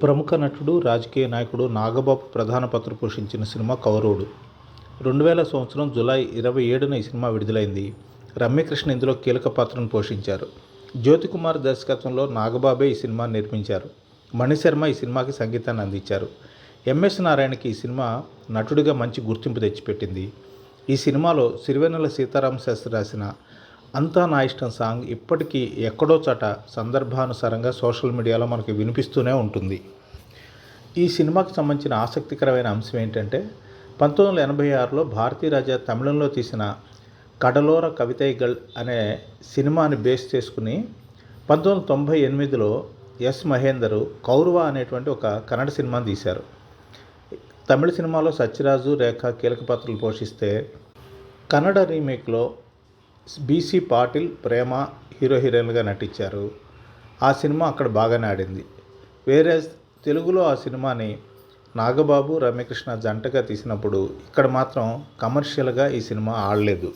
ప్రముఖ నటుడు, రాజకీయ నాయకుడు నాగబాబు ప్రధాన పాత్ర పోషించిన సినిమా కౌరవుడు. 2000 సంవత్సరం జూలై 27న ఈ సినిమా విడుదలైంది. రమ్యకృష్ణ ఇందులో కీలక పాత్రను పోషించారు. జ్యోతికుమార్ దర్శకత్వంలో నాగబాబే ఈ సినిమాని నిర్మించారు. మణిశర్మ ఈ సినిమాకి సంగీతాన్ని అందించారు. ఎంఎస్ నారాయణకి ఈ సినిమా నటుడిగా మంచి గుర్తింపు తెచ్చిపెట్టింది. ఈ సినిమాలో సిరివెన్నెల సీతారామ శాస్త్రి రాసిన అంతా నా ఇష్టం సాంగ్ ఇప్పటికీ ఎక్కడో చోట సందర్భానుసారంగా సోషల్ మీడియాలో మనకి వినిపిస్తూనే ఉంటుంది. ఈ సినిమాకి సంబంధించిన ఆసక్తికరమైన అంశం ఏంటంటే 1986లో భారతీరాజా తమిళంలో తీసిన కడలోర కవితైగళ్ అనే సినిమాని బేస్ చేసుకుని 1998లో ఎస్ మహేందర్ కౌరవ అనేటువంటి ఒక కన్నడ సినిమాని తీశారు. తమిళ సినిమాలో సత్యరాజు, రేఖ కీలక పాత్రలు పోషిస్తే కన్నడ రీమేక్లో బీసీ పాటిల్, ప్రేమ హీరోయిన్గా నటించారు. ఆ సినిమా అక్కడ బాగానే ఆడింది. వేరే తెలుగులో ఆ సినిమాని నాగబాబు, రమ్యకృష్ణ జంటగా తీసినప్పుడు ఇక్కడ మాత్రం కమర్షియల్గా ఈ సినిమా ఆడలేదు.